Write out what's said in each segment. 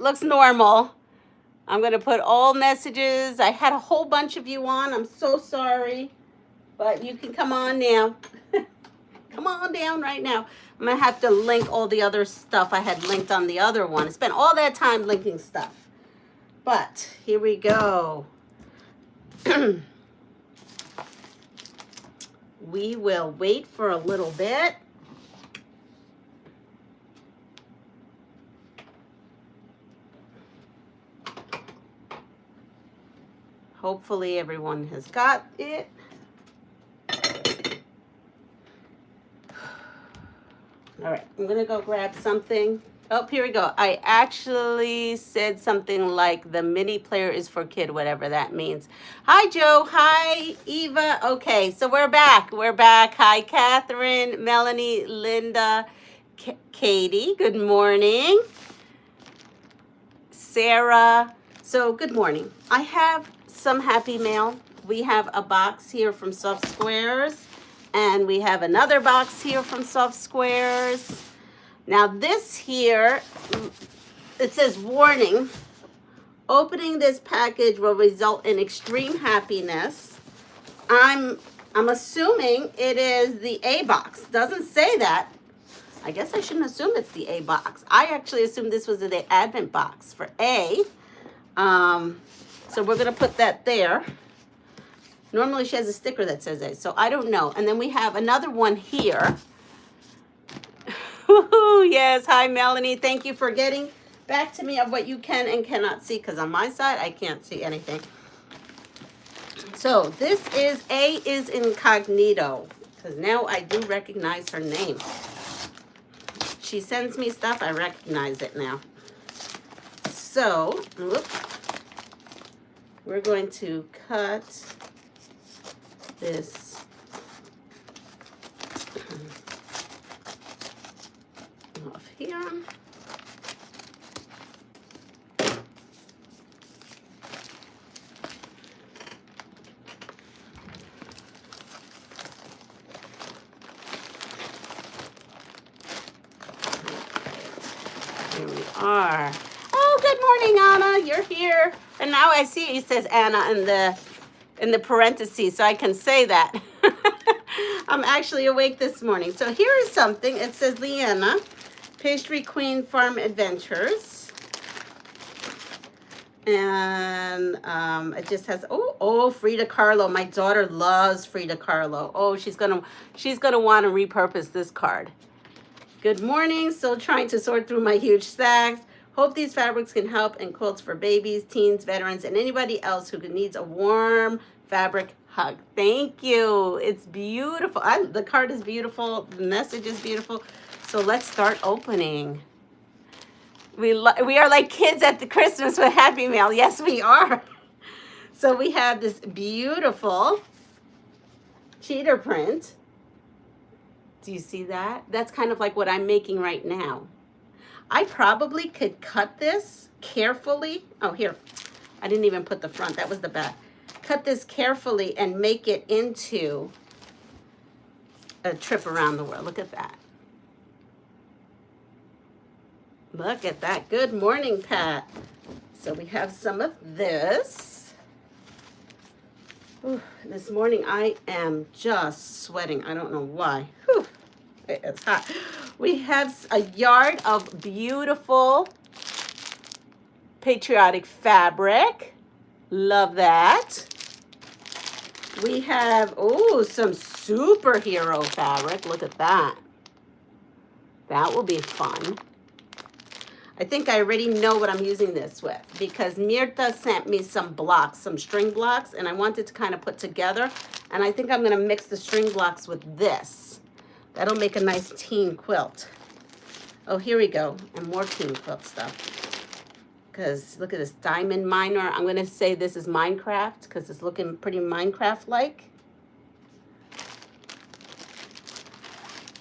looks normal. I'm going to put all messages. I had a whole bunch of you on. I'm so sorry. But you can come on now. Come on down right now. I'm going to have to link all the other stuff I had linked on the other one. I spent all that time linking stuff. But here we go. We will wait for a little bit. Hopefully everyone has got it. All right, I'm gonna go grab something. Oh, here we go. I actually said something like the mini player is for kid, whatever that means. Hi, Joe. Hi, Eva. Okay, so we're back. We're back. Hi, Catherine, Melanie, Linda, Katie. Good morning. Sarah. So good morning. I have some happy mail. We have a box here from Soft Squares, and we have another box here from Soft Squares. Now this here, it says warning, opening this package will result in extreme happiness. I'm assuming it is the A box. Doesn't say that. I guess I shouldn't assume it's the A box. I actually assumed this was the Advent box for A. So we're gonna put that there. Normally she has a sticker that says A, so I don't know. And then we have another one here. Yes, hi Melanie. Thank you for getting back to me of what you can and cannot see, because on my side I can't see anything. So this is A is incognito, because now I do recognize her name. She sends me stuff, I recognize it now. So, we're going to cut this off here. Here we are. Oh, good morning, Anna. You're here. And now I see it says Anna in the parentheses, so I can say that. I'm actually awake this morning. So here is something. It says Leanna, PastryQueen Farm Adventures. And it just has, oh, Frida Kahlo. My daughter loves Frida Kahlo. Oh, she's gonna want to repurpose this card. Good morning. Still trying to sort through my huge stacks. Hope these fabrics can help in quilts for babies, teens, veterans, and anybody else who needs a warm fabric hug. Thank you. It's beautiful. The card is beautiful. The message is beautiful. So let's start opening. We are like kids at the Christmas with Happy Mail. Yes, we are. So we have this beautiful cheater print. Do you see that? That's kind of like what I'm making right now. I probably could cut this carefully. Oh, here. I didn't even put the front. That was the back. Cut this carefully and make it into a trip around the world. Look at that. Look at that. Good morning, Pat. So we have some of this. Ooh, this morning I am just sweating. I don't know why. Whew. It's hot. We have a yard of beautiful patriotic fabric. Love that. We have, some superhero fabric. Look at that. That will be fun. I think I already know what I'm using this with, because Mirta sent me some blocks, some string blocks, and I wanted to kind of put together. And I think I'm going to mix the string blocks with this. That'll make a nice teen quilt. Oh, here we go. And more teen quilt stuff. Because look at this diamond miner. I'm going to say this is Minecraft because it's looking pretty Minecraft-like.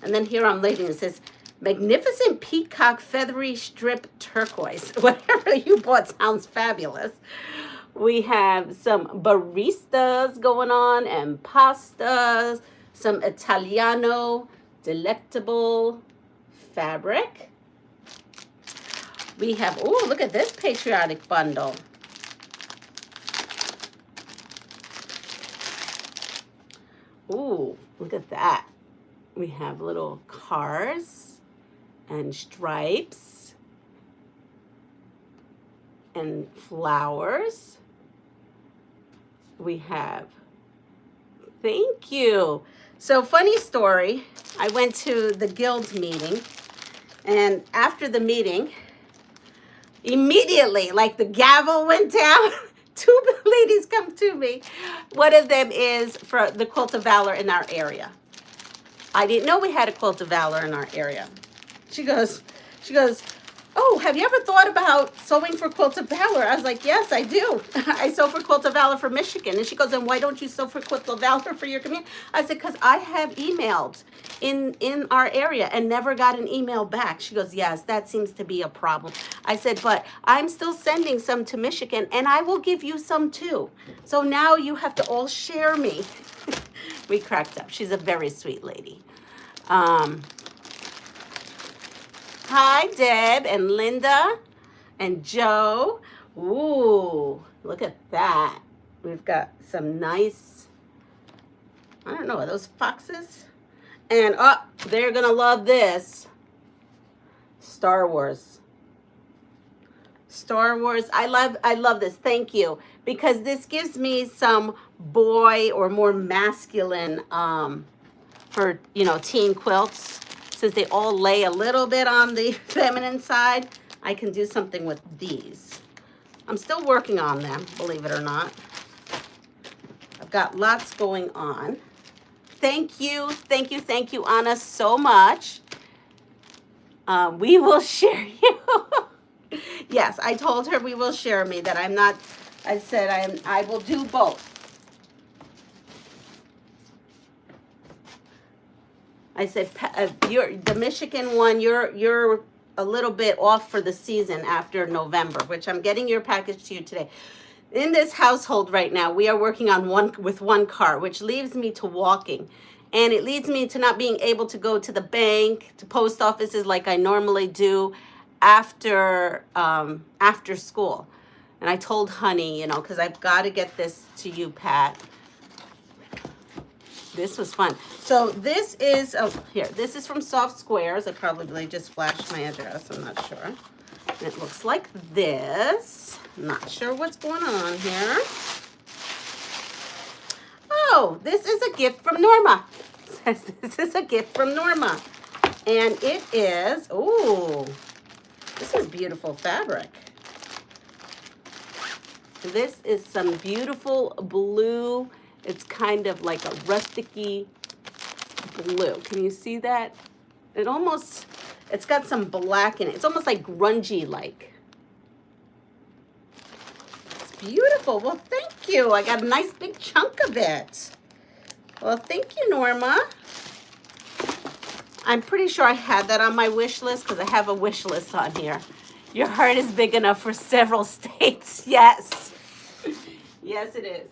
And then here I'm leaving. It says, magnificent peacock feathery strip turquoise. Whatever you bought sounds fabulous. We have some baristas going on and pastas. Some Italiano delectable fabric. We have, oh, look at this patriotic bundle. Ooh, look at that. We have little cars and stripes and flowers. We have, thank you. So funny story, I went to the guild meeting, and after the meeting, immediately, like the gavel went down, two ladies come to me. One of them is for the Quilt of Valor in our area. I didn't know we had a Quilt of Valor in our area. She goes, oh, have you ever thought about sewing for Quilt of Valor? I was like, yes, I do. I sew for Quilt of Valor for Michigan. And she goes, and why don't you sew for Quilt of Valor for your community? I said, because I have emailed in our area and never got an email back. She goes, yes, that seems to be a problem. I said, but I'm still sending some to Michigan, and I will give you some too. So now you have to all share me. We cracked up. She's a very sweet lady. Hi, Deb and Linda and Joe. Ooh, look at that. We've got some nice, I don't know, are those foxes? And oh, they're gonna love this. Star Wars. Star Wars. I love this. Thank you. Because this gives me some boy or more masculine for, you know, teen quilts. Since they all lay a little bit on the feminine side, I can do something with these. I'm still working on them, believe it or not. I've got lots going on. Thank you, Anna, so much. We will share you. Yes, I told her we will share me, that I'm not, I said I will do both. I said, you're the Michigan one, you're a little bit off for the season after November, which I'm getting your package to you today. In this household right now, we are working on one car, which leaves me to walking. And it leads me to not being able to go to the bank, to post offices like I normally do after school. And I told Honey, you know, because I've got to get this to you, Pat. This was fun. So this is, oh, here, this is from Soft Squares. I probably just flashed my address. I'm not sure. And it looks like this. I'm not sure what's going on here. Oh, this is a gift from Norma. It says this is a gift from Norma. And it is, ooh, this is beautiful fabric. This is some beautiful blue. It's kind of like a rusticy blue. Can you see that? It's got some black in it. It's almost like grungy-like. It's beautiful. Well, thank you. I got a nice big chunk of it. Well, thank you, Norma. I'm pretty sure I had that on my wish list because I have a wish list on here. Your heart is big enough for several states. Yes. Yes, it is.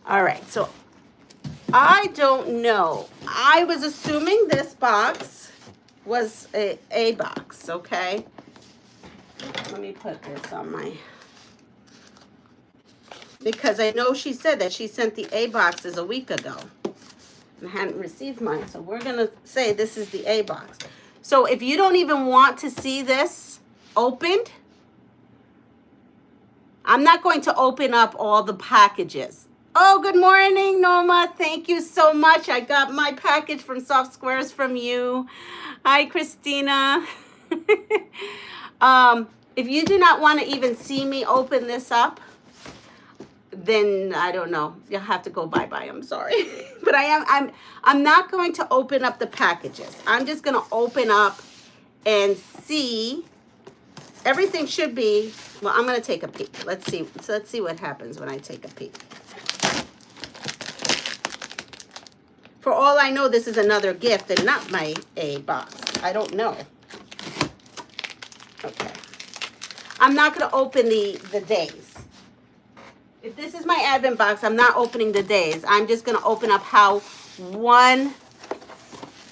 All right, so I don't know. I was assuming this box was a box, okay? Let me put this on my, because I know she said that she sent the A boxes a week ago and hadn't received mine. So we're gonna say this is the A box. So if you don't even want to see this opened, I'm not going to open up all the packages. Oh, good morning, Norma. Thank you so much. I got my package from Soft Squares from you. Hi, Christina. If you do not want to even see me open this up, then I don't know. You'll have to go bye-bye. I'm sorry. But I'm not going to open up the packages. I'm just going to open up and see. Everything should be, well, I'm going to take a peek. Let's see. So let's see what happens when I take a peek. For all I know, this is another gift and not my A box. I don't know. Okay. I'm not going to open the days. If this is my Advent box, I'm not opening the days. I'm just going to open up how one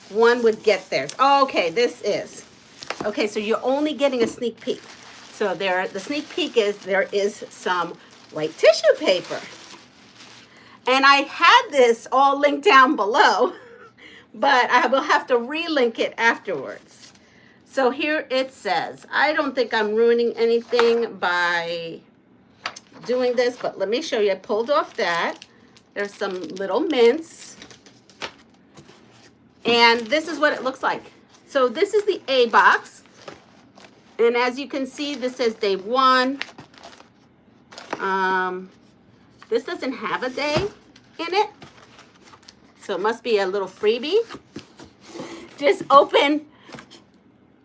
one would get theirs. Oh, okay, this is. Okay, so you're only getting a sneak peek. So the sneak peek is there is some white tissue paper. And I had this all linked down below, but I will have to relink it afterwards. So here it says, I don't think I'm ruining anything by doing this, but let me show you. I pulled off that. There's some little mints. And this is what it looks like. So this is the A box. And as you can see, this says day 1. This doesn't have a day in it. So it must be a little freebie. Just open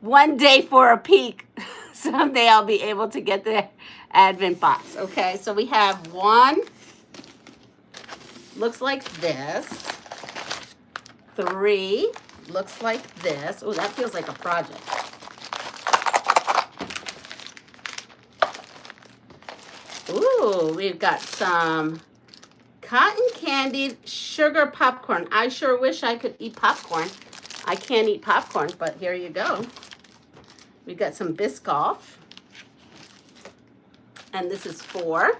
one day for a peek. Someday I'll be able to get the Advent box. Okay, so we have one. Looks like this. 3. Looks like this. Oh, that feels like a project. Ooh, we've got some cotton candied sugar popcorn. I sure wish I could eat popcorn. I can't eat popcorn, but here you go. We've got some Biscoff. And this is 4.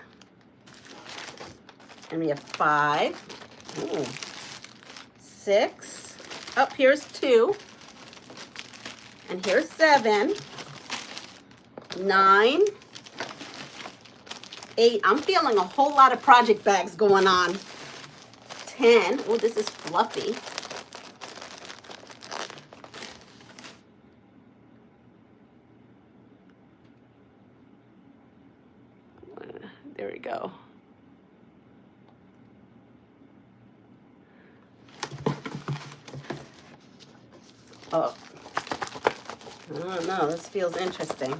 And we have 5. Ooh. 6. Oh, here's 2. And here's 7. 9. 8. I'm feeling a whole lot of project bags going on. 10. Oh, this is fluffy. There we go. Oh, I don't know. This feels interesting.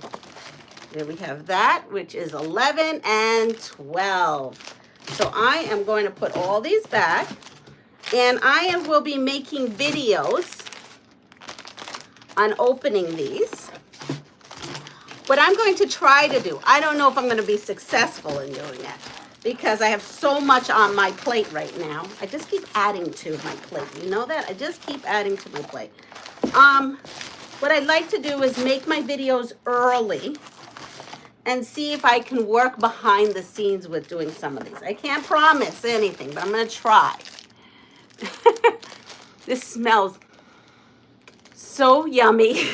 There we have that, which is 11 and 12. So I am going to put all these back, and I will be making videos on opening these. What I'm going to try to do, I don't know if I'm going to be successful in doing it because I have so much on my plate right now. I just keep adding to my plate. You know that? I just keep adding to my plate. What I'd like to do is make my videos early and see if I can work behind the scenes with doing some of these. I can't promise anything, but I'm going to try. This smells so yummy.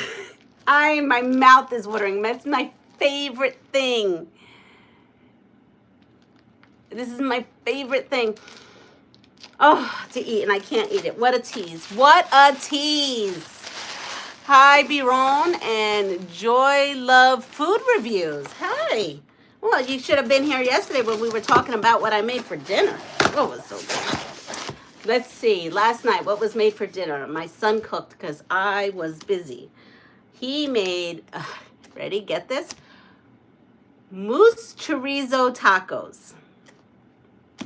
My mouth is watering. That's my favorite thing. This is my favorite thing. Oh, to eat, and I can't eat it. What a tease. What a tease. Hi, Biron and Joy Love Food Reviews. Hi. Well, you should have been here yesterday when we were talking about what I made for dinner. Oh, it was so good. Let's see. Last night, what was made for dinner? My son cooked because I was busy. He made, ready, get this? Moose chorizo tacos.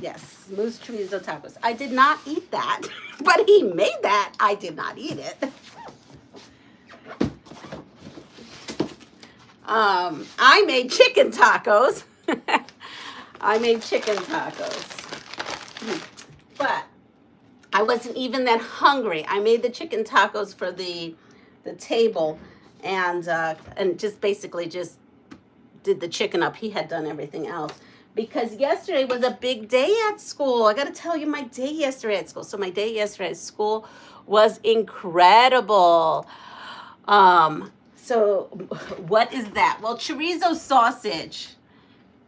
Yes, moose chorizo tacos. I did not eat that, but he made that. I did not eat it. I made chicken tacos. I made chicken tacos. But I wasn't even that hungry. I made the chicken tacos for the table and just basically just did the chicken up. He had done everything else. Because yesterday was a big day at school. I got to tell you my day yesterday at school. So my day yesterday at school was incredible. So what is that? Well, chorizo sausage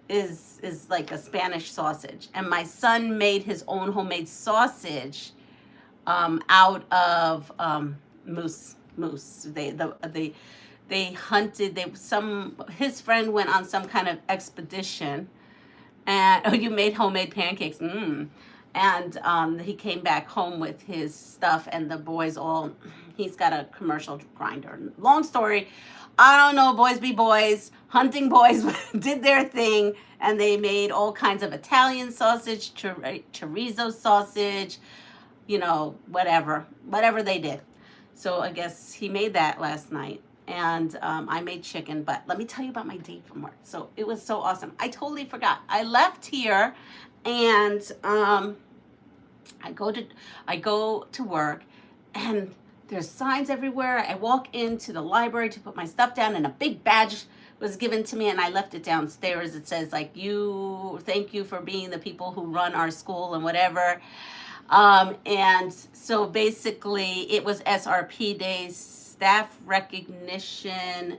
is like a Spanish sausage. And my son made his own homemade sausage out of moose. They hunted, his friend went on some kind of expedition. And you made homemade pancakes. And he came back home with his stuff, and the boys he's got a commercial grinder. Long story, I don't know, boys be boys, hunting boys did their thing, and they made all kinds of Italian sausage, chorizo sausage, you know, whatever they did. So I guess he made that last night. And I made chicken, but let me tell you about my day from work. So it was so awesome. I totally forgot. I left here, and I go to work, and There's signs everywhere. I walk into the library to put my stuff down, and a big badge was given to me, and I left it downstairs. It says like, thank you for being the people who run our school and whatever. And so basically it was SRP Day, staff recognition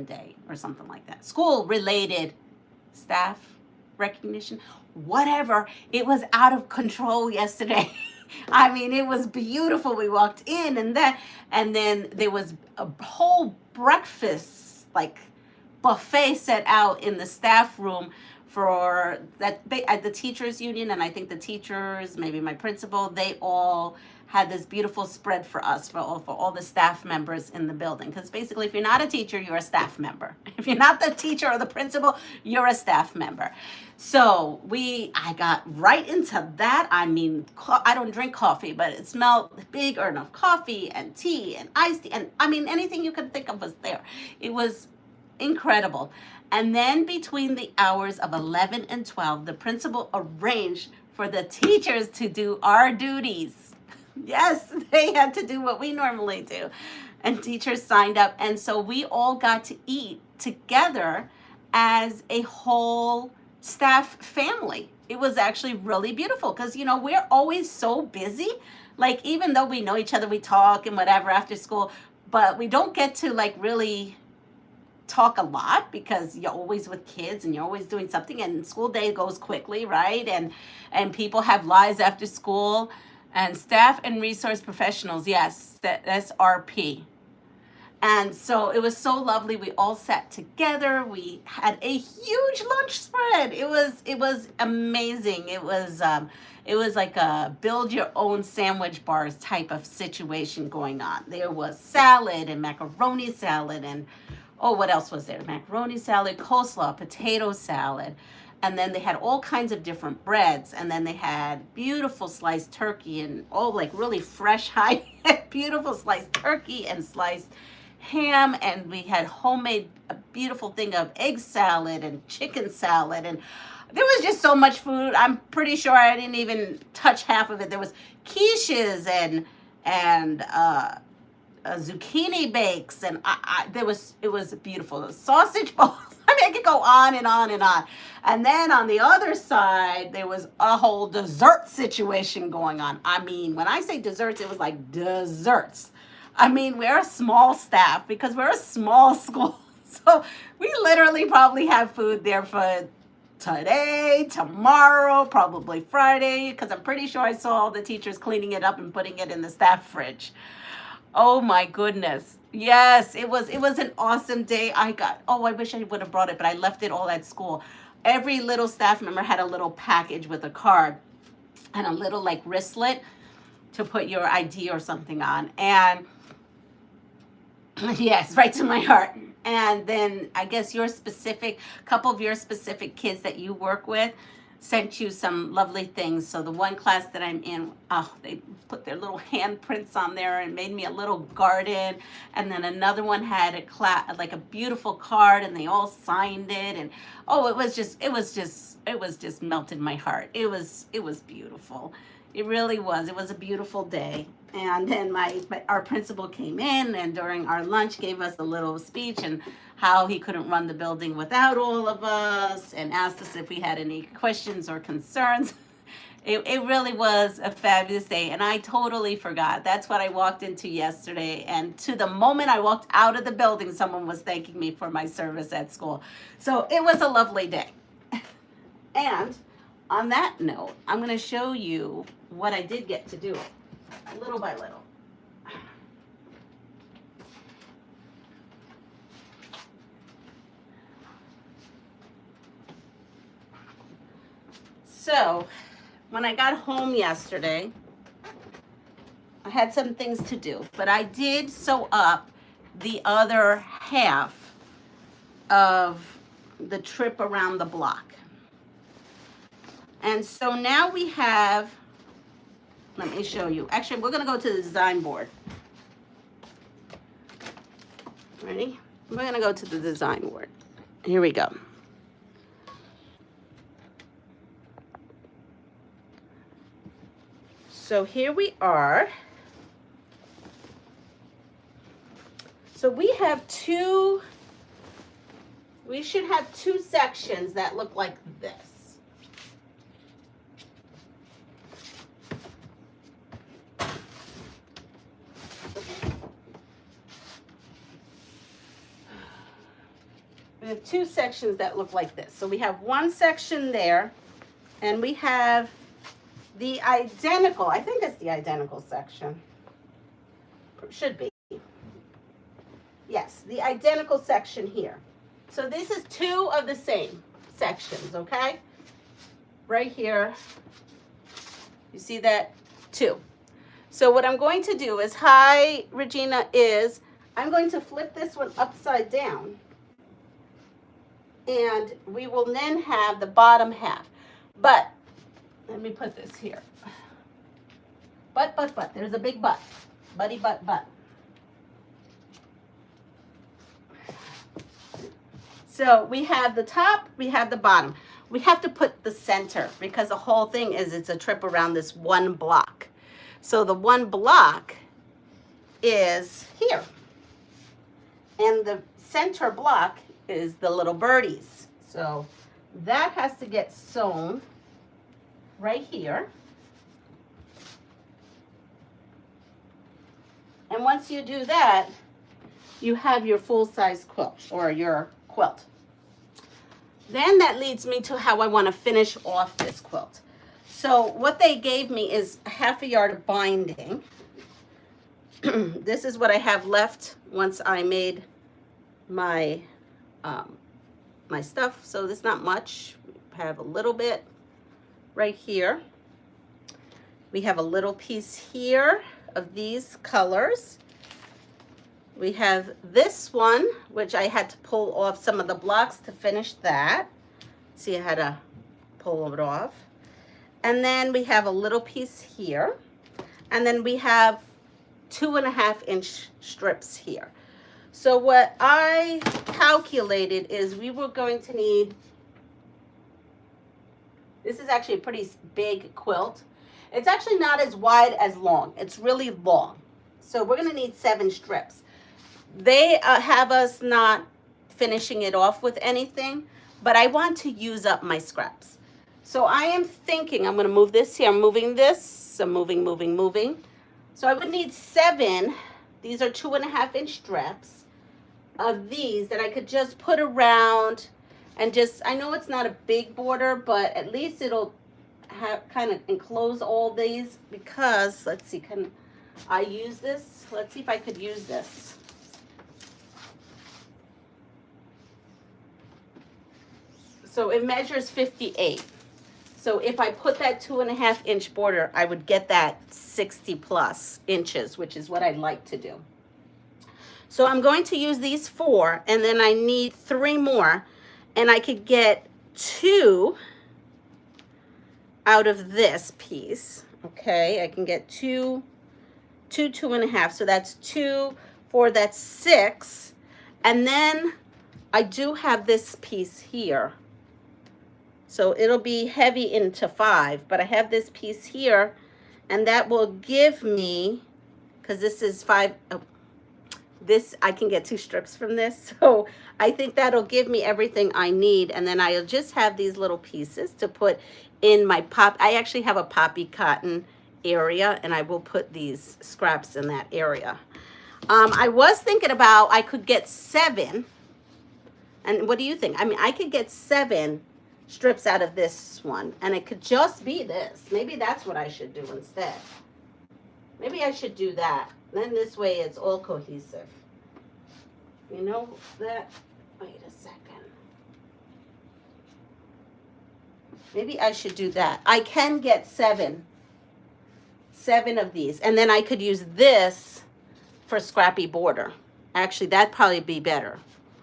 day or something like that. School related staff recognition, whatever. It was out of control yesterday. I mean, it was beautiful. We walked in, and then there was a whole breakfast, like buffet set out in the staff room for that at the teachers union. And I think the teachers, maybe my principal, they all had this beautiful spread for us, for all the staff members in the building. Because basically, if you're not a teacher, you're a staff member. If you're not the teacher or the principal, you're a staff member. So I got right into that. I mean, I don't drink coffee, but it smelled big enough coffee and tea and iced tea. And I mean, anything you could think of was there. It was incredible. And then between the hours of 11 and 12, the principal arranged for the teachers to do our duties. Yes, they had to do what we normally do. And teachers signed up. And so we all got to eat together as a whole staff family. It was actually really beautiful because, you know, we're always so busy. Like, even though we know each other, we talk and whatever after school, but we don't get to like really talk a lot because you're always with kids and you're always doing something, and school day goes quickly, right? And people have lives after school. And staff and resource professionals, yes, that's RP. And so it was so lovely. We all sat together. We had a huge lunch spread. It was amazing. It was like a build your own sandwich bars type of situation going on. There was salad and macaroni salad and what else was there? Macaroni salad, coleslaw, potato salad. And then they had all kinds of different breads. And then they had beautiful sliced turkey and like really fresh, beautiful sliced turkey and sliced ham. And we had a beautiful thing of egg salad and chicken salad. And there was just so much food. I'm pretty sure I didn't even touch half of it. There was quiches and zucchini bakes, and it was beautiful. The sausage balls. I mean, I could go on and on and on. And then on the other side, there was a whole dessert situation going on. I mean, when I say desserts, it was like desserts. I mean, we're a small staff because we're a small school. So we literally probably have food there for today, tomorrow, probably Friday, because I'm pretty sure I saw all the teachers cleaning it up and putting it in the staff fridge. Oh my goodness. Yes, it was an awesome day. I wish I would have brought it, but I left it all at school. Every little staff member had a little package with a card and a little like wristlet to put your ID or something on. And yes, right to my heart. And then I guess couple of your specific kids that you work with sent you some lovely things. So the one class that I'm in, they put their little handprints on there and made me a little garden. And then another one had a beautiful card, and they all signed it. And it was just melted my heart. It was beautiful. It really was. It was a beautiful day. And then our principal came in and during our lunch gave us a little speech and how he couldn't run the building without all of us, and asked us if we had any questions or concerns. It really was a fabulous day, and I totally forgot. That's what I walked into yesterday, and to the moment I walked out of the building, someone was thanking me for my service at school. So it was a lovely day. And on that note, I'm going to show you what I did get to do, little by little. So, when I got home yesterday, I had some things to do, but I did sew up the other half of the trip around the block. And so now we have, let me show you. Actually, we're going to go to the design board. Ready? We're going to go to the design board. Here we go. So here we are. So we should have two sections that look like this. We have two sections that look like this. So we have one section there, and we have the identical, I think it's the identical section. Should be. Yes, the identical section here. So this is two of the same sections, okay? Right here. You see that? Two. So what I'm going to do is, hi, Regina, I'm going to flip this one upside down. And we will then have the bottom half. But, let me put this here. But, there's a big but. Buddy, but. So we have the top, we have the bottom. We have to put the center because the whole thing it's a trip around this one block. So the one block is here. And the center block is the little birdies. So that has to get sewn right here. And once you do that, you have your full-size quilt or your quilt. Then that leads me to how I want to finish off this quilt. So what they gave me is 1/2 yard of binding. This is what I have left once I made my my stuff. So there's not much. I have a little bit right here. We have a little piece here of these colors. We have this one, which I had to pull off some of the blocks to finish that. See, I had to pull it off. And then we have a little piece here. And then we have 2.5 inch strips here. So what I calculated is we were going to need, this is actually a pretty big quilt. It's actually not as wide as long. It's really long. So we're going to need 7 strips. They have us not finishing it off with anything, but I want to use up my scraps. So I am thinking I'm going to move this here. I'm moving this. I'm moving. So I would need 7. These are 2.5 inch strips of these that I could just put around and just, I know it's not a big border, but at least it'll have kind of enclose all these because, let's see, can I use this? Let's see if I could use this. So it measures 58. So if I put that 2.5 inch border, I would get that 60 plus inches, which is what I'd like to do. So I'm going to use these 4, and then I need 3 more, and I could get 2 out of this piece. Okay, I can get 2.5. So that's 2, 4, that's 6. And then I do have this piece here. So it'll be heavy into 5, but I have this piece here, and that will give me, because this is 5, this, I can get 2 strips from this. So I think that'll give me everything I need. And then I'll just have these little pieces to put in my pop. I actually have a poppy cotton area, and I will put these scraps in that area. I was thinking about I could get 7. And what do you think? I mean, I could get 7 strips out of this one, and it could just be this. Maybe that's what I should do instead. Maybe I should do that. Then this way it's all cohesive. You know that? Wait a second. Maybe I should do that. I can get 7 of these, and then I could use this for scrappy border. Actually, that'd probably be better.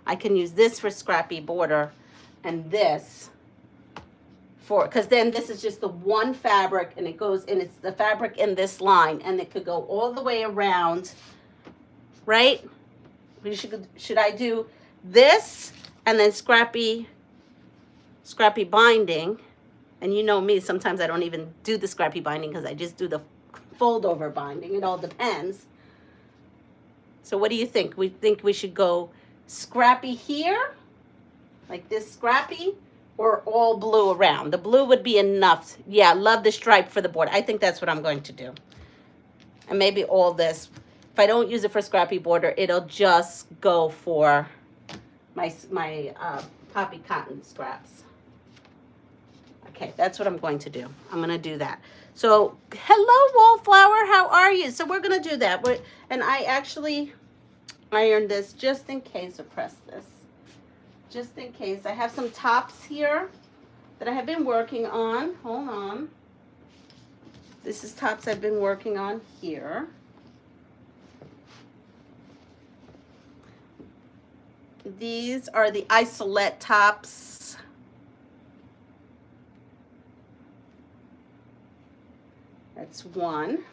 I can use this for scrappy border and this for, because then this is just the one fabric, and it goes, and it's the fabric in this line, and it could go all the way around, right? Should I do this and then scrappy binding? And you know me, sometimes I don't even do the scrappy binding because I just do the fold over binding. It all depends. So what do you think? We think we should go scrappy here, like this scrappy, or all blue around? The blue would be enough. Yeah, love the stripe for the border. I think that's what I'm going to do. And maybe all this. If I don't use it for scrappy border, it'll just go for my poppy cotton scraps. Okay, that's what I'm going to do. I'm going to do that. So, hello, Wallflower. How are you? So we're going to do that. And I actually ironed this just in case, or pressed this. Just in case. I have some tops here that I have been working on. Hold on. This is tops I've been working on here. These are the Isolette tops. That's one.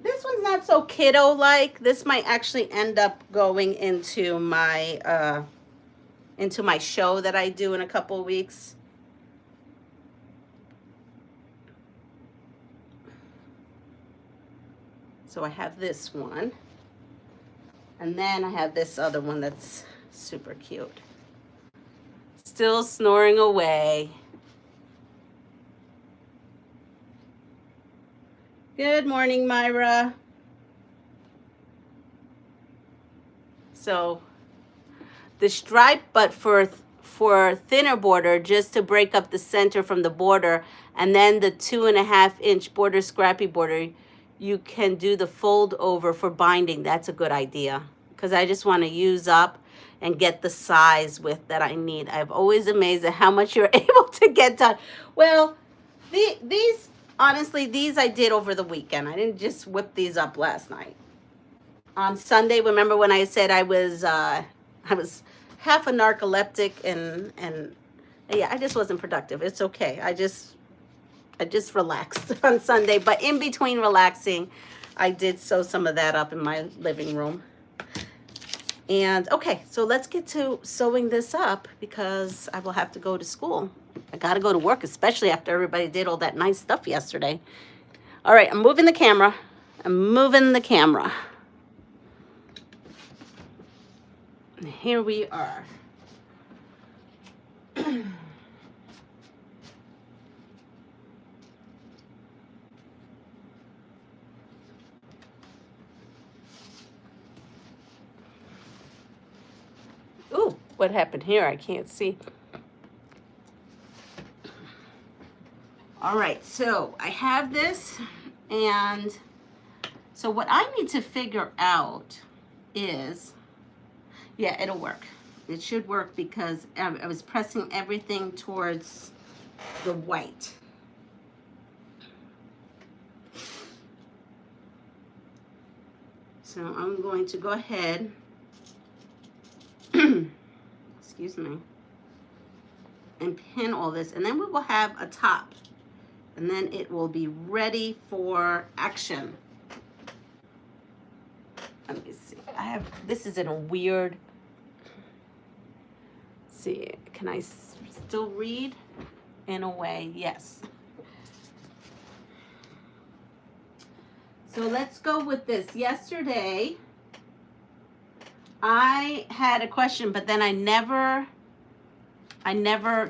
This one's not so kiddo-like. This might actually end up going into my show that I do in a couple of weeks. So I have this one. And then I have this other one that's super cute. Still snoring away. Good morning, Myra. So the stripe, but for thinner border, just to break up the center from the border, and then the 2.5-inch border scrappy border, you can do the fold over for binding. That's a good idea, because I just want to use up and get the size width that I need. I'm always amazed at how much you're able to get done. Well, these, honestly, these I did over the weekend. I didn't just whip these up last night. On Sunday, remember when I said I was half a narcoleptic and yeah, I just wasn't productive. It's okay. I just relaxed on Sunday, but in between relaxing, I did sew some of that up in my living room. And okay, so let's get to sewing this up because I will have to go to school. I got to go to work, especially after everybody did all that nice stuff yesterday. All right, I'm moving the camera. Here we are. Ooh, what happened here? I can't see. All right, so I have this, and so what I need to figure out is, yeah, it'll work. It should work because I was pressing everything towards the white. So I'm going to go ahead, excuse me, and pin all this, and then we will have a top, and then it will be ready for action. Let me see. This is in a weird, see, can I still read? In a way, yes. So let's go with this. Yesterday, I had a question, but then I never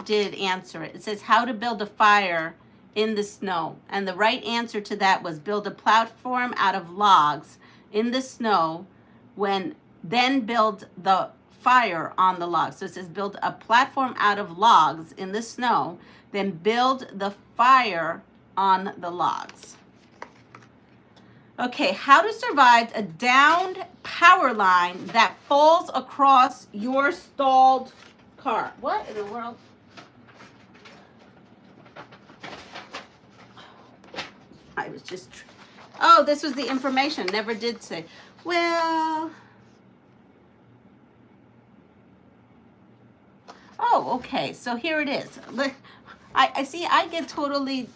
did answer it. It says how to build a fire in the snow. And the right answer to that was build a platform out of logs in the snow, then build the fire on the logs. So it says build a platform out of logs in the snow, then build the fire on the logs. Okay, how to survive a downed power line that falls across your stalled car. What in the world? I was just, oh, this was the information. Never did say. Well, oh, okay. So here it is. Look, I see. I get totally.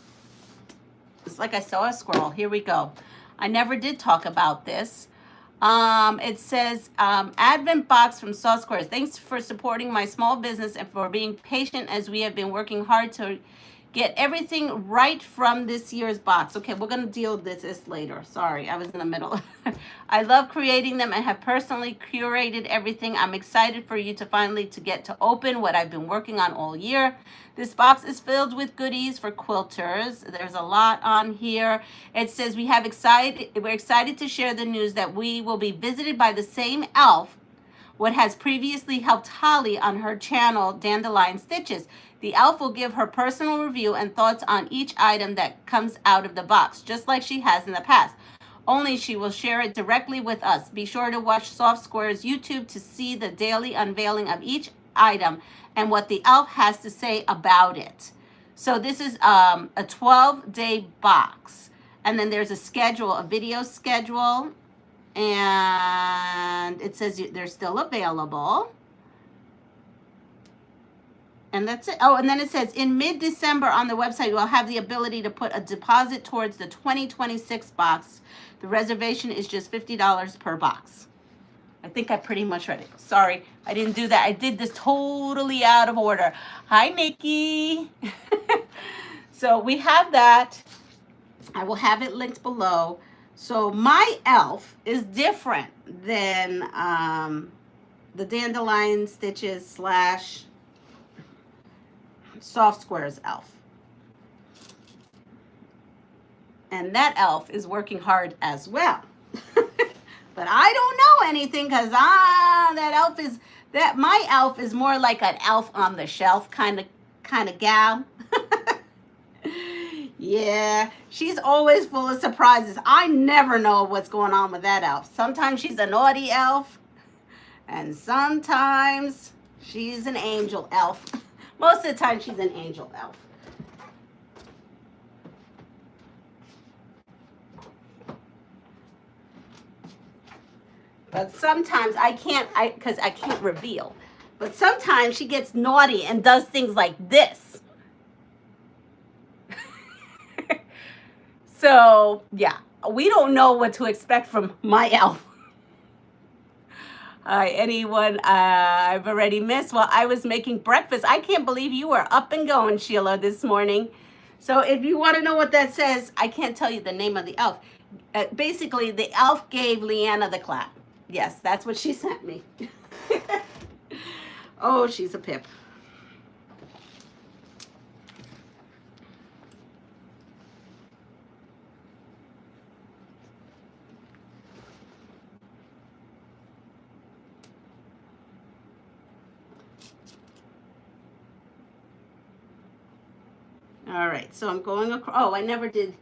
It's like I saw a squirrel. Here we go. I never did talk about this. It says, Advent box from Saw Squares. Thanks for supporting my small business and for being patient as we have been working hard to Get everything right from this year's box. Okay, we're going to deal with this later. Sorry, I was in the middle. I love creating them and have personally curated everything. I'm excited for you to finally get to open what I've been working on all year. This box is filled with goodies for quilters. There's a lot on here. It says we're excited to share the news that we will be visited by the same elf what has previously helped Holly on her channel, Dandelion Stitches. The elf will give her personal review and thoughts on each item that comes out of the box, just like she has in the past. Only she will share it directly with us. Be sure to watch Soft Square's YouTube to see the daily unveiling of each item and what the elf has to say about it. So this is a 12-day box. And then there's a schedule, a video schedule. And it says they're still available. And that's it. Oh, and then it says in mid-December on the website, you will have the ability to put a deposit towards the 2026 box. The reservation is just $50 per box. I think I pretty much read it. Sorry, I didn't do that. I did this totally out of order. Hi, Nikki. So we have that. I will have it linked below. So my elf is different than the Dandelion Stitches / Soft Squares elf. And that elf is working hard as well. But I don't know anything because my elf is more like an elf on the shelf kind of gal. Yeah, she's always full of surprises. I never know what's going on with that elf. Sometimes she's a naughty elf, and sometimes she's an angel elf. Most of the time, she's an angel elf. But sometimes because I can't reveal. But sometimes she gets naughty and does things like this. So, yeah, we don't know what to expect from my elf. Anyone I've already missed? Well, I was making breakfast. I can't believe you were up and going, Sheila, this morning. So if you want to know what that says, I can't tell you the name of the elf. Basically, the elf gave Leanna the clap. Yes, that's what she sent me. Oh, she's a pip. All right, so I'm going across. Oh, I never did.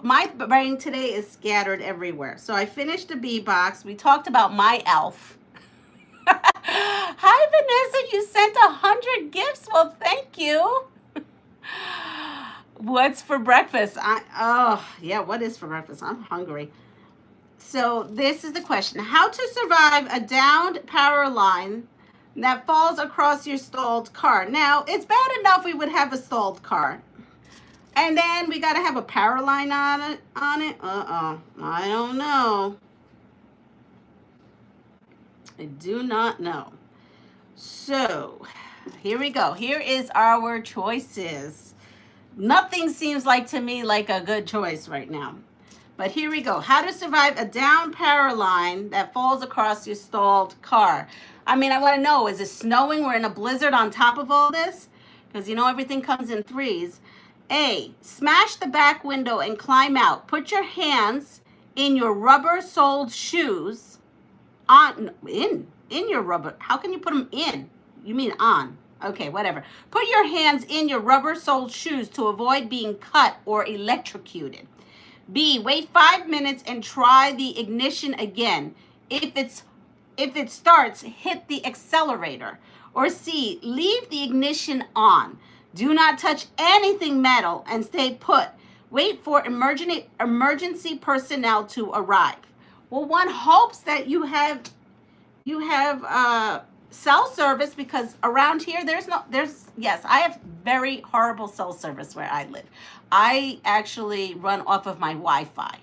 My brain today is scattered everywhere. So I finished the bee box. We talked about my elf. Hi, Vanessa, you sent 100 gifts. Well, thank you. What's for breakfast? What is for breakfast? I'm hungry. So this is the question. How to survive a downed power line that falls across your stalled car. Now, it's bad enough we would have a stalled car. And then we got to have a power line on it. I don't know. I do not know. So, here we go. Here is our choices. Nothing seems to me like a good choice right now. But here we go. How to survive a down power line that falls across your stalled car. I mean, I want to know, is it snowing? We're in a blizzard on top of all this? Because, everything comes in threes. A, smash the back window and climb out. Put your hands in your rubber-soled shoes. In your rubber. How can you put them in? You mean on. Okay, whatever. Put your hands in your rubber-soled shoes to avoid being cut or electrocuted. B, wait 5 minutes and try the ignition again. If it starts, hit the accelerator. Or C, leave the ignition on. Do not touch anything metal and stay put. Wait for emergency personnel to arrive. Well, one hopes that you have cell service, because around here yes, I have very horrible cell service where I live. I actually run off of my Wi-Fi.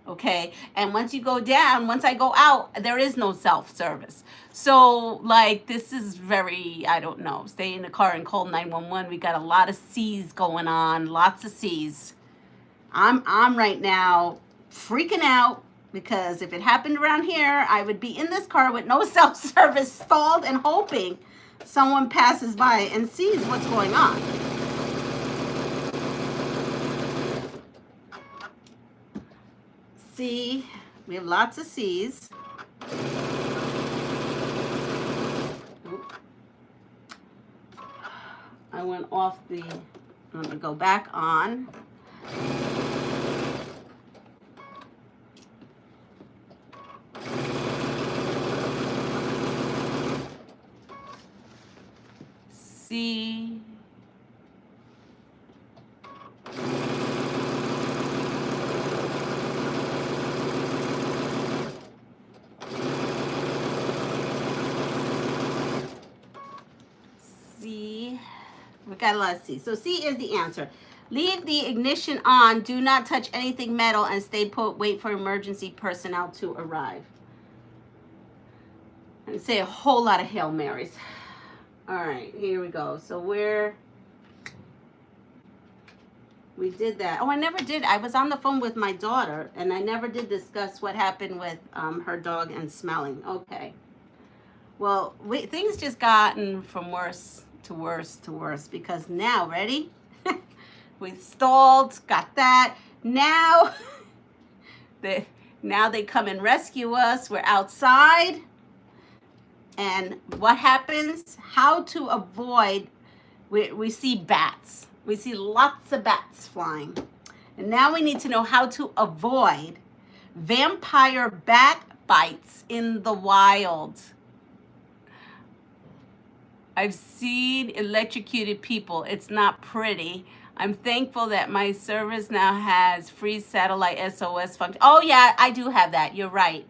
Okay, and once you go down, once I go out, there is no self-service. So like this is very, I don't know, stay in the car and call 911. We got a lot of C's going on, lots of C's. I'm right now freaking out because if it happened around here, I would be in this car with no self-service, stalled and hoping someone passes by and sees what's going on. C, we have lots of C's. Oop. I went off the, I'm gonna go back on. C. C. We got a lot of C. So C is the answer. Leave the ignition on. Do not touch anything metal and stay put. Wait for emergency personnel to arrive. And say a whole lot of Hail Marys. All right, here we go. So we did that. Oh, I never did. I was on the phone with my daughter, and I never did discuss what happened with her dog and smelling. Okay. Well, things just gotten from worse to worse to worse because now, ready? We stalled, got that. Now, they come and rescue us. We're outside. And what happens? How to avoid, we see bats. We see lots of bats flying. And now we need to know how to avoid vampire bat bites in the wild. I've seen electrocuted people. It's not pretty. I'm thankful that my service now has free satellite SOS function. Oh yeah, I do have that. You're right.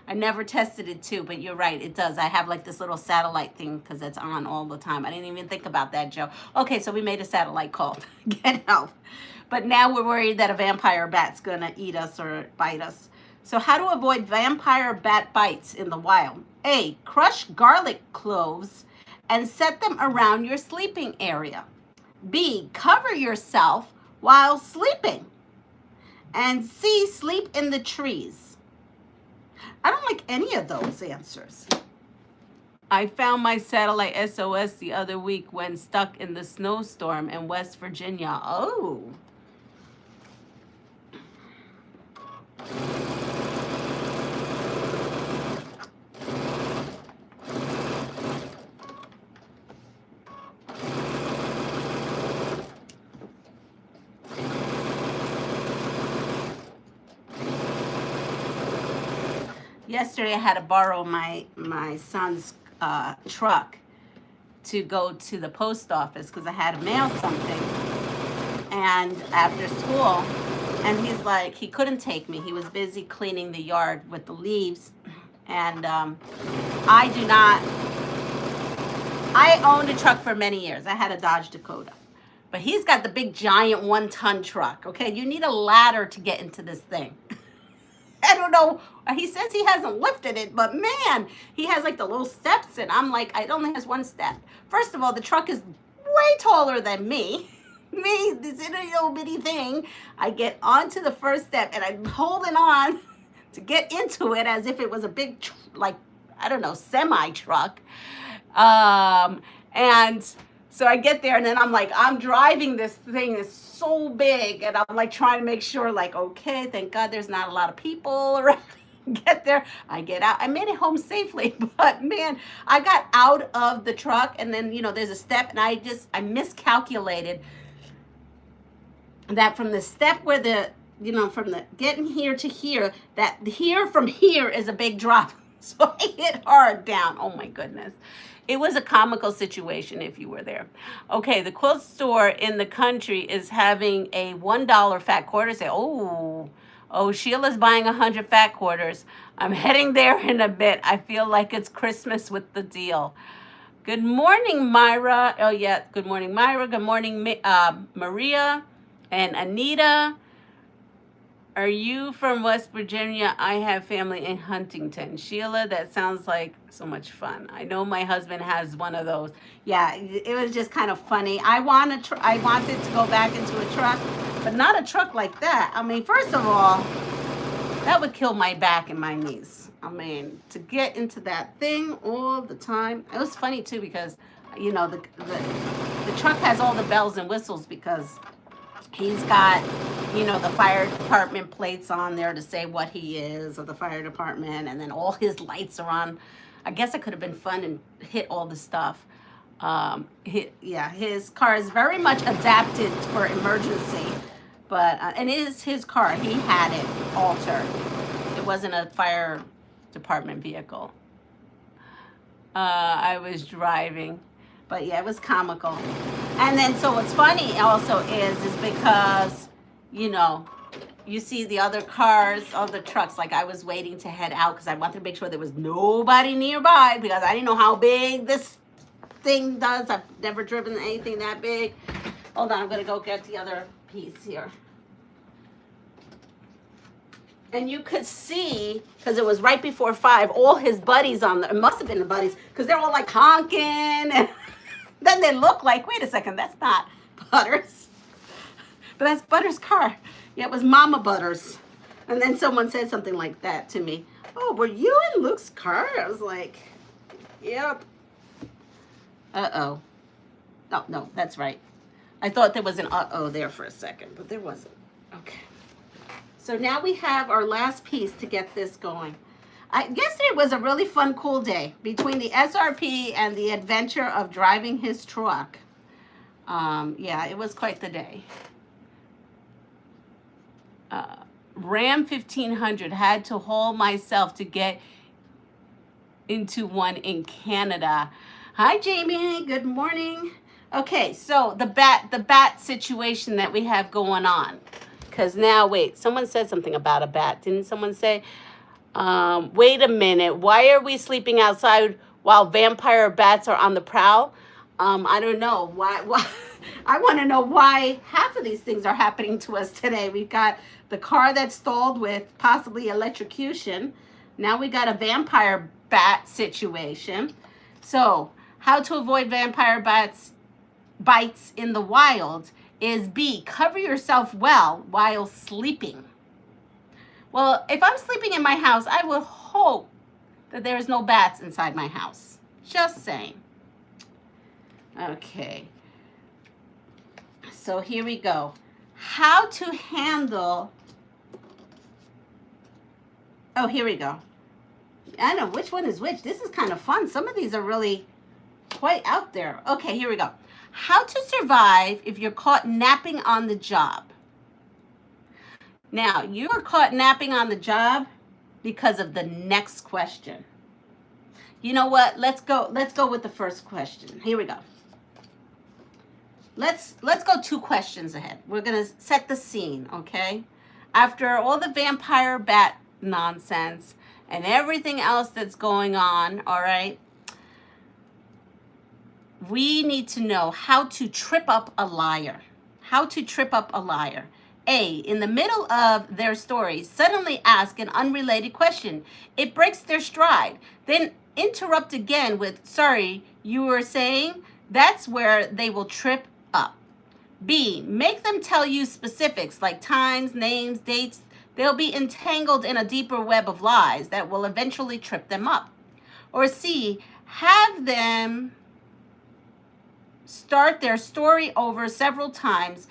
I never tested it too, but you're right, it does. I have like this little satellite thing because it's on all the time. I didn't even think about that, Joe. Okay, so we made a satellite call. Get help. But now we're worried that a vampire bat's gonna eat us or bite us. So how to avoid vampire bat bites in the wild? A, crush garlic cloves and set them around your sleeping area. B, cover yourself while sleeping. And C, sleep in the trees. I don't like any of those answers. I found my satellite SOS the other week when stuck in the snowstorm in West Virginia. Oh. Yesterday I had to borrow my son's truck to go to the post office because I had to mail something and after school, and he's like, he couldn't take me. He was busy cleaning the yard with the leaves, and I owned a truck for many years. I had a Dodge Dakota, but he's got the big giant 1-ton truck. Okay, you need a ladder to get into this thing. I don't know. He says he hasn't lifted it, but man, he has like the little steps, and I'm like, it only has one step. First of all, the truck is way taller than me. This little bitty thing. I get onto the first step, and I'm holding on to get into it as if it was a big, like, I don't know, semi-truck. And so I get there, and then I'm like, I'm driving this thing that's so big, and I'm like trying to make sure, like, okay, thank God there's not a lot of people around. Get there, I get out. I made it home safely, but man, I got out of the truck, and then, you know, there's a step, and I miscalculated that from the step where the, you know, from the getting here to here, that here from here is a big drop. So I hit hard down. Oh my goodness. It was a comical situation if you were there. Okay, the quilt store in the country is having a $1 fat quarter sale. Oh, Sheila's buying 100 fat quarters. I'm heading there in a bit. I feel like it's Christmas with the deal. Good morning, Myra. Oh, yeah, good morning, Myra. Good morning, Maria and Anita. Are you from West Virginia? I have family in Huntington. Sheila, that sounds like so much fun. I know my husband has one of those. Yeah, it was just kind of funny. I wanted to go back into a truck, but not a truck like that. I mean, first of all, that would kill my back and my knees. I mean, to get into that thing all the time. It was funny too because, you know, the truck has all the bells and whistles because he's got, you know, the fire department plates on there to say what he is, or the fire department, and then all his lights are on. I guess it could have been fun and hit all the stuff. His car is very much adapted for emergency, but and it is his car. He had it altered. It wasn't a fire department vehicle. I was driving. But yeah, it was comical. And then, so what's funny also is because, you know, you see the other cars, other trucks, like I was waiting to head out because I wanted to make sure there was nobody nearby because I didn't know how big this thing does. I've never driven anything that big. Hold on, I'm going to go get the other piece here. And you could see, because it was right before 5, all his buddies on the, it must have been the buddies, because they're all like honking and then they look like, wait a second, that's not Butters. But that's Butters' car. Yeah, it was Mama Butters. And then someone said something like that to me. Oh, were you in Luke's car? I was like, yep. Uh-oh. Oh, no, that's right. I thought there was an uh-oh there for a second, but there wasn't. Okay. So now we have our last piece to get this going. Yesterday was a really fun, cool day between the SRP and the adventure of driving his truck. Yeah, it was quite the day. Ram 1500 had to haul myself to get into one in Canada. Hi, Jamie. Good morning. Okay, so the bat situation that we have going on. Because now, wait, someone said something about a bat. Didn't someone say... wait a minute, why are we sleeping outside while vampire bats are on the prowl? I don't know. Why I want to know why half of these things are happening to us today. We've got the car that's stalled with possibly electrocution. Now we got a vampire bat situation. So, how to avoid vampire bites in the wild is B, cover yourself well while sleeping. Well, if I'm sleeping in my house, I would hope that there's no bats inside my house. Just saying. Okay. So here we go. How to handle... Oh, here we go. I don't know which one is which. This is kind of fun. Some of these are really quite out there. Okay, here we go. How to survive if you're caught napping on the job. Now, you are caught napping on the job because of the next question. You know what? Let's go with the first question. Here we go. Let's go 2 questions ahead. We're going to set the scene, okay? After all the vampire bat nonsense and everything else that's going on, all right? We need to know how to trip up a liar. How to trip up a liar. A, in the middle of their story, suddenly ask an unrelated question. It breaks their stride. Then interrupt again with, sorry, you were saying? That's where they will trip up. B, make them tell you specifics like times, names, dates. They'll be entangled in a deeper web of lies that will eventually trip them up. Or C, have them start their story over several times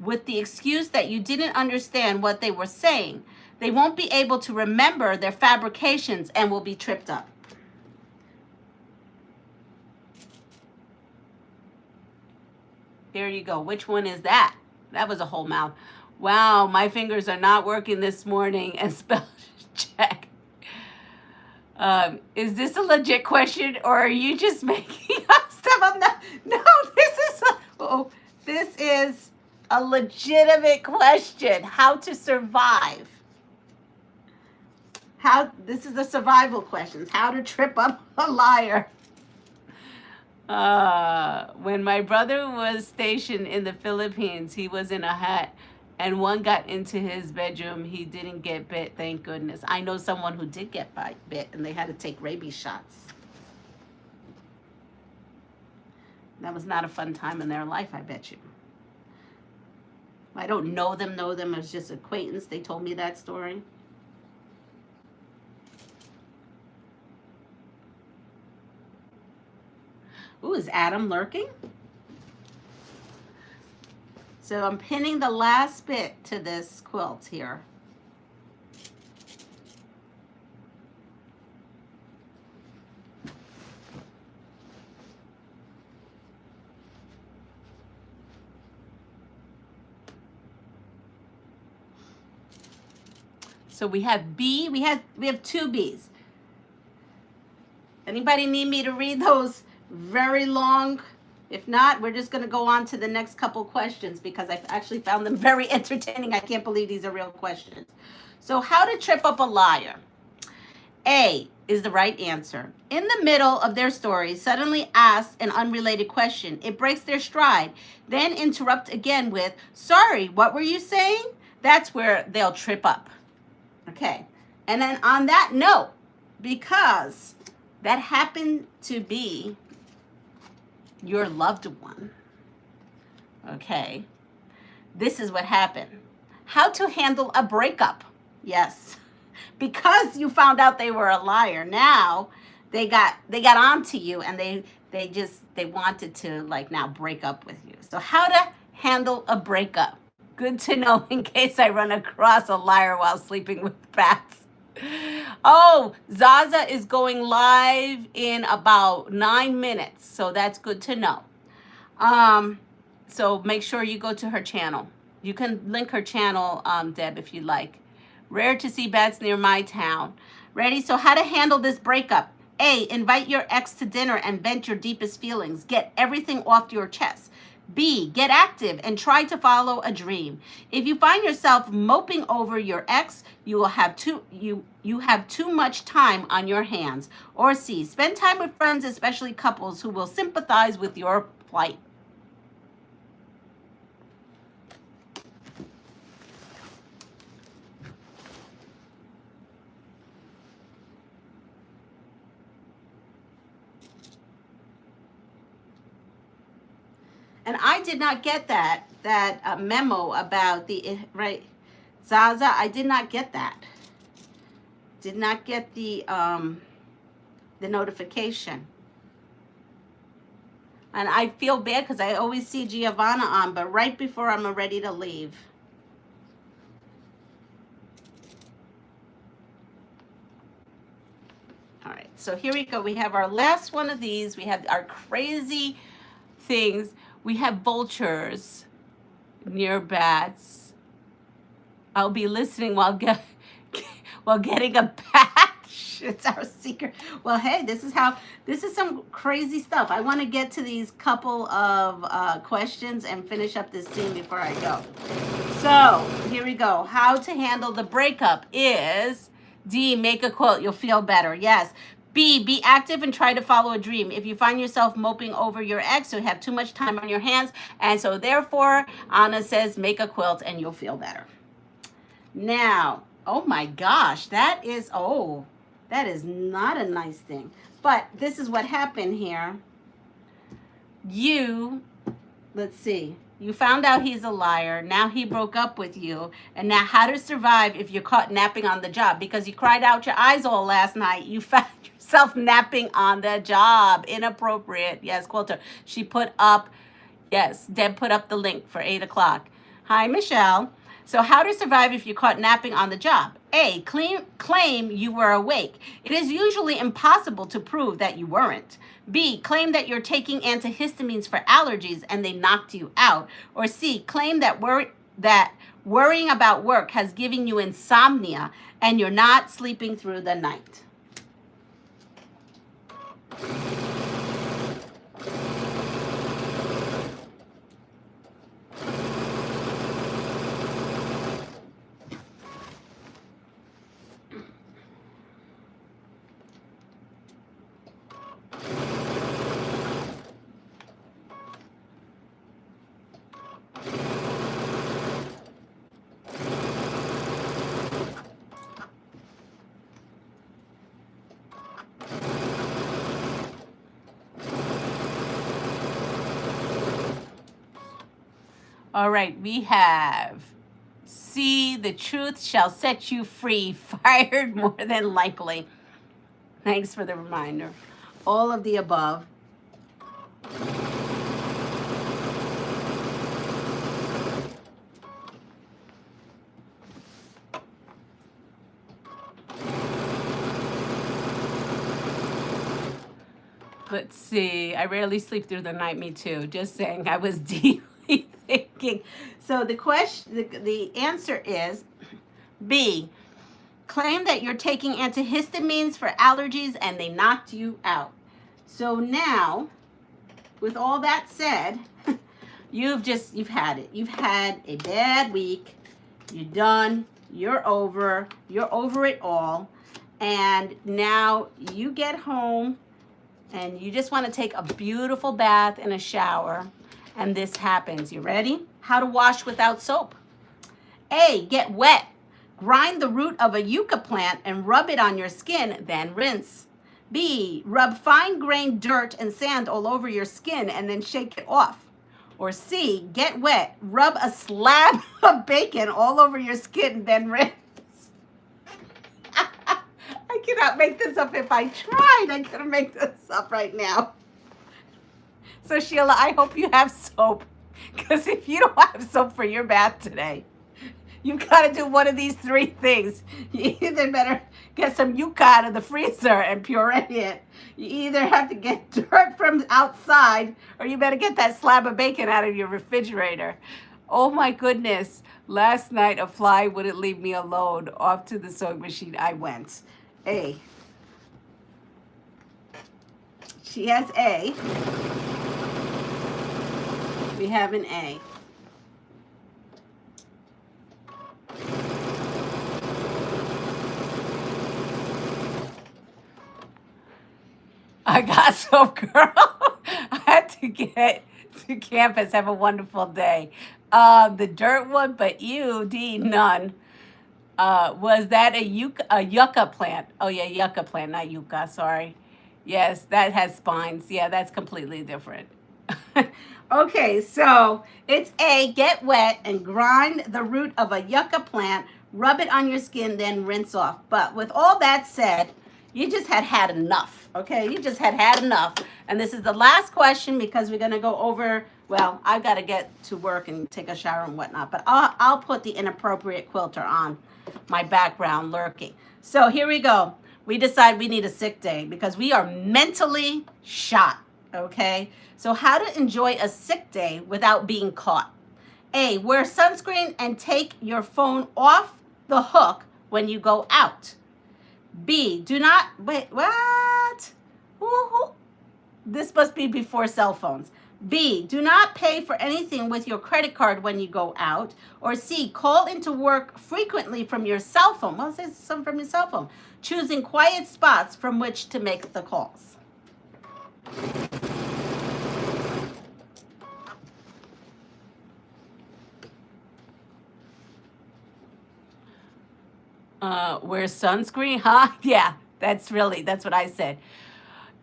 with the excuse that you didn't understand what they were saying. They won't be able to remember their fabrications and will be tripped up. There you go. Which one is that? That was a whole mouth. Wow, my fingers are not working this morning. And spell check. Is this a legit question or are you just making up stuff? No, this is a legitimate question. How to survive. This is the survival questions. How to trip up a liar. When my brother was stationed in the Philippines, he was in a hut and one got into his bedroom. He didn't get bit, thank goodness. I know someone who did get bit, and they had to take rabies shots. That was not a fun time in their life, I bet you. I don't know them, it was just acquaintance. They told me that story. Ooh, is Adam lurking? So I'm pinning the last bit to this quilt here. So we have B, we have two B's. Anybody need me to read those very long? If not, we're just going to go on to the next couple questions because I've actually found them very entertaining. I can't believe these are real questions. So how to trip up a liar? A is the right answer. In the middle of their story, suddenly ask an unrelated question. It breaks their stride. Then interrupt again with, sorry, what were you saying? That's where they'll trip up. Okay. And then on that note, because that happened to be your loved one, okay, this is what happened. How to handle a breakup. Yes. Because you found out they were a liar, now they got onto you, and they wanted to, like, now break up with you. So how to handle a breakup. Good to know in case I run across a liar while sleeping with bats. Oh, Zaza is going live in about 9 minutes, so that's good to know. So make sure you go to her channel. You can link her channel, Deb, if you like. Rare to see bats near my town. Ready? So how to handle this breakup. A, invite your ex to dinner and vent your deepest feelings. Get everything off your chest. B, get active and try to follow a dream. If you find yourself moping over your ex, you have too much time on your hands. Or C, spend time with friends, especially couples, who will sympathize with your plight. And I did not get that memo about the, right, Zaza, I did not get that. Did not get the notification. And I feel bad because I always see Giovanna on, but right before I'm ready to leave. All right, so here we go. We have our last one of these. We have our crazy things. We have vultures near bats. I'll be listening while getting a patch. It's our secret. Well, hey, this is some crazy stuff. I want to get to these couple of questions and finish up this scene before I go. So here we go. How to handle the breakup is D, make a quilt. You'll feel better. Yes. B, be active and try to follow a dream. If you find yourself moping over your ex, you have too much time on your hands. And so therefore, Anna says, make a quilt and you'll feel better. Now, oh my gosh, that is not a nice thing. But this is what happened here. Let's see. You found out he's a liar. Now he broke up with you. And now how to survive if you're caught napping on the job. Because you cried out your eyes all last night. You found yourself napping on the job. Inappropriate. Yes, quilter. She put up, yes, Deb put up the link for 8 o'clock. Hi, Michelle. So how to survive if you're caught napping on the job. A, claim you were awake. It is usually impossible to prove that you weren't. B, claim that you're taking antihistamines for allergies and they knocked you out. Or C, claim that worrying about work has given you insomnia and you're not sleeping through the night. All right, we have C, the truth shall set you free, fired more than likely. Thanks for the reminder. All of the above. Let's see. I rarely sleep through the night. Me too. Just saying. I was deeply thinking. So the answer is B. Claim that you're taking antihistamines for allergies and they knocked you out. So now, with all that said, you've had it. You've had a bad week. You're done. You're over it all. And now you get home and you just want to take a beautiful bath and a shower, and this happens. You ready? How to wash without soap. A, get wet. Grind the root of a yucca plant and rub it on your skin, then rinse. B, rub fine-grained dirt and sand all over your skin and then shake it off. Or C, get wet. Rub a slab of bacon all over your skin, then rinse. I cannot make this up. If I tried, I couldn't make this up right now. So Sheila, I hope you have soap, because if you don't have soap for your bath today, you got to do one of these three things. You either better get some yucca out of the freezer and puree it. You either have to get dirt from outside, or you better get that slab of bacon out of your refrigerator. Oh my goodness. Last night, a fly wouldn't leave me alone. Off to the sewing machine I went. A. She has A. We have an A. I got soap, girl. I had to get to campus. Have a wonderful day. The dirt one, but you, D, none. Was that a yucca plant? Oh yeah, yucca plant, not yucca, sorry. Yes, that has spines. Yeah, that's completely different. Okay, so it's A, get wet and grind the root of a yucca plant, rub it on your skin, then rinse off. But with all that said, you just had enough, okay? You just had enough. And this is the last question, because we're going to go over, well, I've got to get to work and take a shower and whatnot, but I'll put the inappropriate quilter on my background lurking. So here we go. We decide we need a sick day because we are mentally shot, okay? So how to enjoy a sick day without being caught. A, wear sunscreen and take your phone off the hook when you go out. B, do not, wait, what? Ooh, this must be before cell phones. B, do not pay for anything with your credit card when you go out. Or C, call into work frequently from your cell phone. Well, it says some from your cell phone. Choosing quiet spots from which to make the calls. Wear sunscreen, huh? Yeah, that's what I said.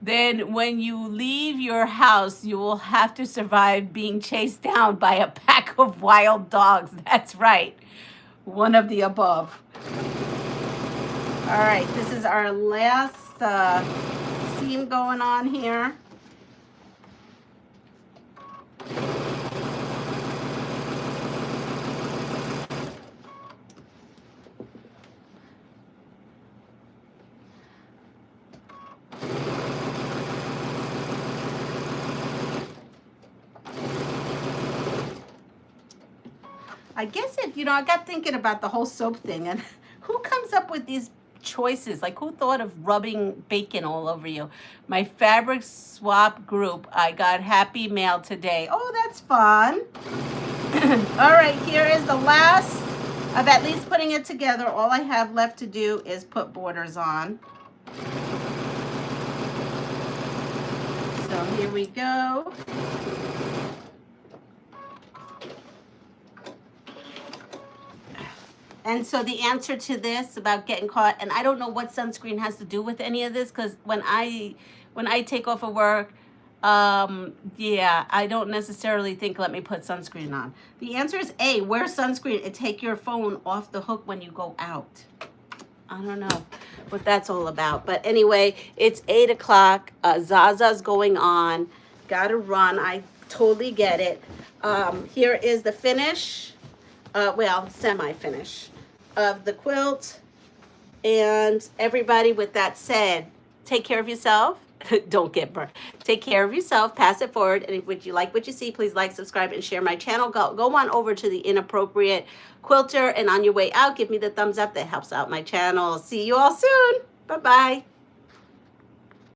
Then when you leave your house, you will have to survive being chased down by a pack of wild dogs. That's right. One of the above. All right, this is our last seam going on here. I guess I got thinking about the whole soap thing, and who comes up with these choices? Like, who thought of rubbing bacon all over you? My fabric swap group, I got happy mail today. Oh, that's fun. All right, here is the last of at least putting it together. All I have left to do is put borders on. So here we go. And so the answer to this about getting caught, and I don't know what sunscreen has to do with any of this, because when I take off of work, Yeah, I don't necessarily think let me put sunscreen on. The answer is A, wear sunscreen and take your phone off the hook when you go out. I don't know what that's all about. But anyway, it's 8 o'clock. Zaza's going on. Gotta run. I totally get it. Here is the finish. Well, semi-finish of the quilt. And everybody, with that said, take care of yourself. Don't get burned. Take care of yourself. Pass it forward. And if you like what you see, please like, subscribe, and share my channel. Go on over to the Inappropriate Quilter. And on your way out, give me the thumbs up. That helps out my channel. See you all soon. Bye-bye.